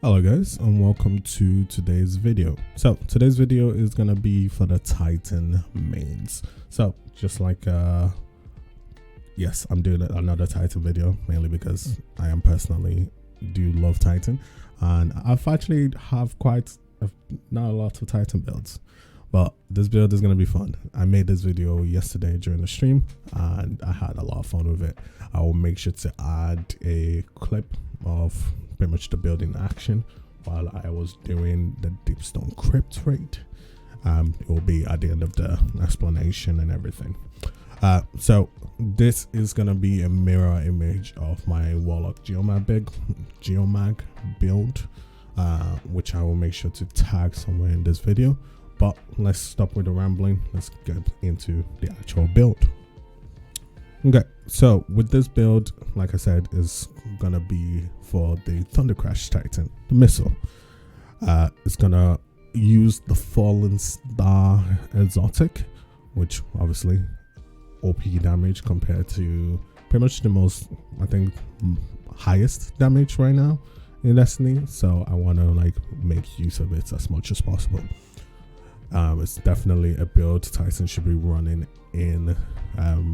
Hello guys, and welcome to today's video. So today's video is gonna be for the Titan mains. So just like yes, I'm doing another Titan video mainly because I am personally do love Titan, and I've actually have not a lot of Titan builds, but this build is gonna be fun. I made this video yesterday during the stream and I had a lot of fun with it. I will make sure to add a clip of pretty much the building action while I was doing the Deepstone Crypt raid. It will be at the end of the explanation and everything. So this is gonna be a mirror image of my Warlock Geomag build, which I will make sure to tag somewhere in this video. But let's stop with the rambling. Let's get into the actual build. Okay, so with this build, like I said, is gonna be for the Thundercrash Titan, the missile. It's gonna use the Fallen Star exotic, which obviously OP damage compared to pretty much the most, I think, highest damage right now in Destiny. So I want to like make use of it as much as possible. It's definitely a build Titan should be running in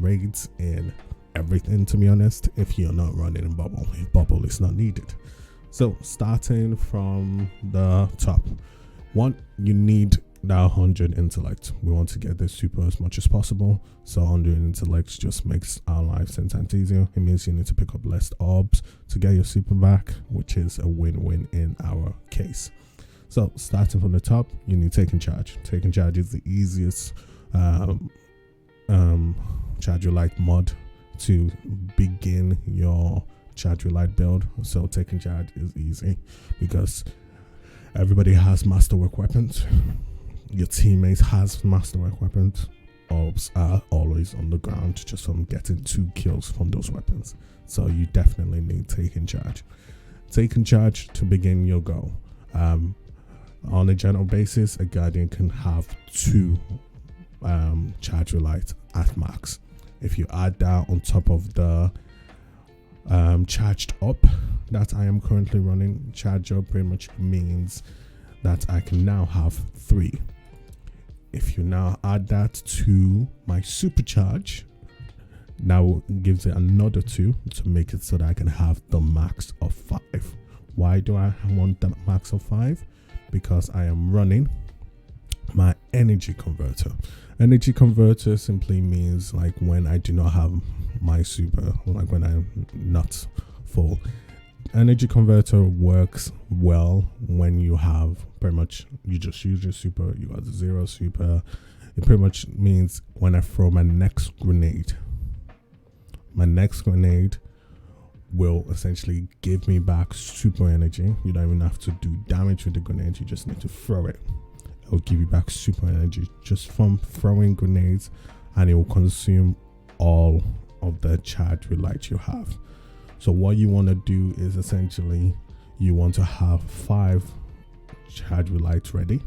raids and everything, to be honest, if you're not running in bubble. If bubble is not needed. So starting from the top, you need that 100 intellect. We want to get this super as much as possible, so 100 intellect just makes our life 10 times easier. It means you need to pick up less orbs to get your super back, which is a win-win in our case. So starting from the top, you need taking charge. Taking charge is the easiest charge your light mod to begin your charge your light build. So taking charge is easy because everybody has masterwork weapons. Your teammates has masterwork weapons. Orbs are always on the ground just from getting 2 kills from those weapons. So you definitely need taking charge. Taking charge to begin your go. On a general basis, a Guardian can have 2 charge your light at max. If you add that on top of the charged up that I am currently running, charge up pretty much means that I can now have 3. If you now add that to my supercharge, now gives it another 2 to make it so that I can have the max of 5. Why do I want the max of 5? Because I am running my energy converter. Energy converter simply means like when I do not have my super, like when I'm not full. Energy converter works well when you have pretty much, you just use your super, you got 0 super. It pretty much means when I throw my next grenade will essentially give me back super energy. You don't even have to do damage with the grenade, you just need to throw it. It will give you back super energy just from throwing grenades, and it will consume all of the charge relight you have. So what you want to do is essentially you want to have 5 charge relights ready.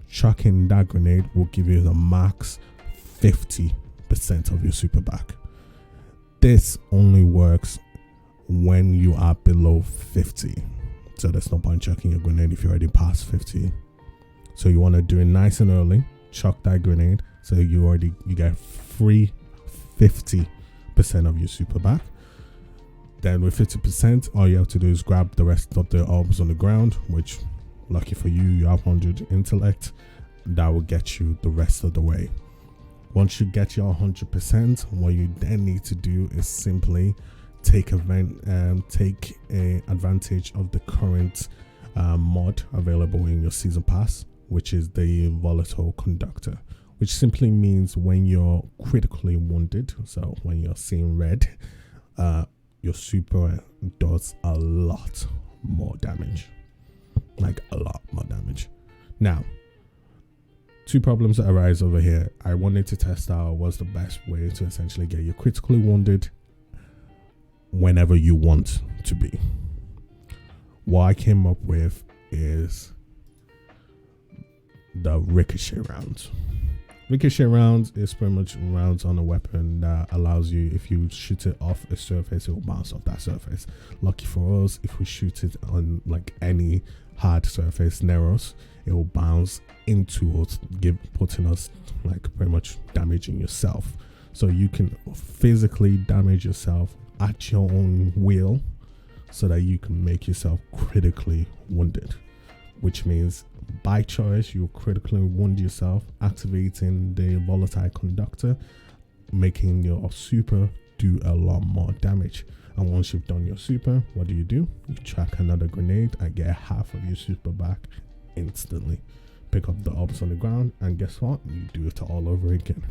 Chucking that grenade will give you the max 50% of your super back. This only works when you are below 50, so there's no point chucking your grenade if you're already past 50. So you want to do it nice and early, chuck that grenade so you get free 50% of your super back. Then with 50%, all you have to do is grab the rest of the orbs on the ground, which lucky for you, you have 100 intellect. That will get you the rest of the way. Once you get your 100%, what you then need to do is simply take advantage of the current mod available in your season pass, which is the Volatile conductor, which simply means when you're critically wounded, so when you're seeing red, your super does a lot more damage, like a lot more damage. Now, 2 problems that arise over here. I wanted to test out what's the best way to essentially get you critically wounded whenever you want to be. What I came up with is the ricochet rounds. Ricochet rounds is pretty much rounds on a weapon that allows you, if you shoot it off a surface, it will bounce off that surface. Lucky for us, if we shoot it on like any hard surface, narrows, it will bounce into us, putting us like pretty much damaging yourself. So you can physically damage yourself at your own will, so that you can make yourself critically wounded, which means by choice you critically wound yourself, activating the volatile conductor, making your super do a lot more damage. And once you've done your super, what do? You chuck another grenade and get half of your super back instantly. Pick up the orbs on the ground, and guess what? You do it all over again.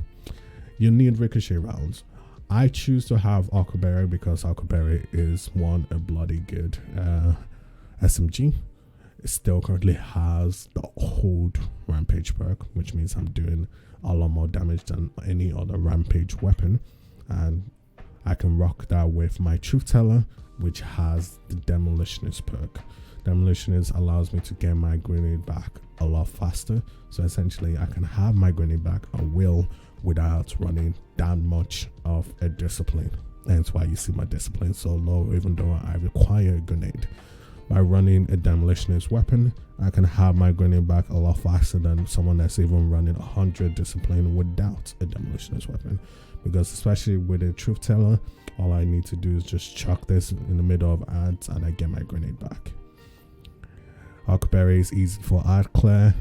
You need ricochet rounds. I choose to have Arcoberry because Arcoberry is a bloody good SMG. It still currently has the Hold Rampage perk, which means I'm doing a lot more damage than any other Rampage weapon, and I can rock that with my Truth Teller, which has the Demolitionist perk. Demolitionist allows me to get my grenade back a lot faster, so essentially I can have my grenade back at will without running that much of a discipline. That's why you see my discipline so low, even though I require a grenade. By running a Demolitionist weapon, I can have my grenade back a lot faster than someone that's even running 100 discipline without a Demolitionist weapon. Because especially with a Truth Teller, all I need to do is just chuck this in the middle of ads and I get my grenade back. Arcberry is easy for ad clear.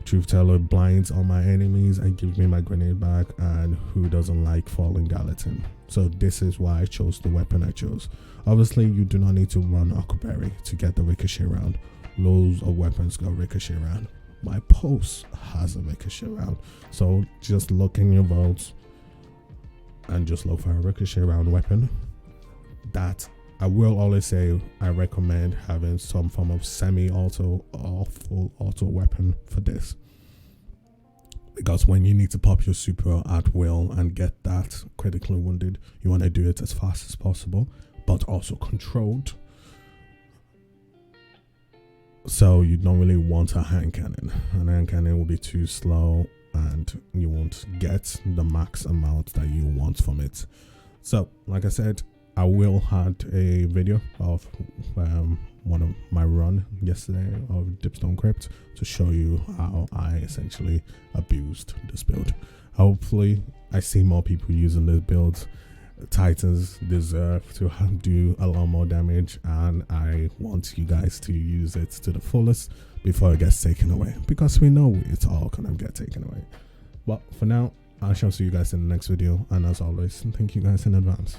Truth Teller blinds all my enemies and gives me my grenade back, and who doesn't like falling Gallatin? So this is why I chose the weapon I chose. Obviously you do not need to run Arcberry to get the ricochet round. Loads of weapons got ricochet round. My post has a ricochet round, so just look in your vaults and just look for a ricochet round weapon. That I will always say I recommend having some form of semi-auto or full auto weapon for this, because when you need to pop your super at will and get that critically wounded, you want to do it as fast as possible, but also controlled. So you don't really want a hand cannon. An hand cannon will be too slow and you won't get the max amount that you want from it. So like I said, I will had a video of one of my run yesterday of Dipstone Crypt to show you how I essentially abused this build. Hopefully I see more people using this build. Titans deserve to do a lot more damage, and I want you guys to use it to the fullest before it gets taken away, because we know it's all gonna get taken away. But for now, I shall see you guys in the next video, and as always, thank you guys in advance.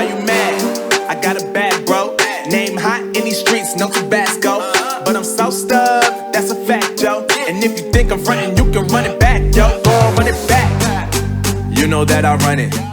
why you mad? I got a bad bro, name hot in these streets, no Tabasco. But I'm so stubbed, that's a fact, yo. And if you think I'm frontin', you can run it back, yo. Go on, run it back. You know that I run it.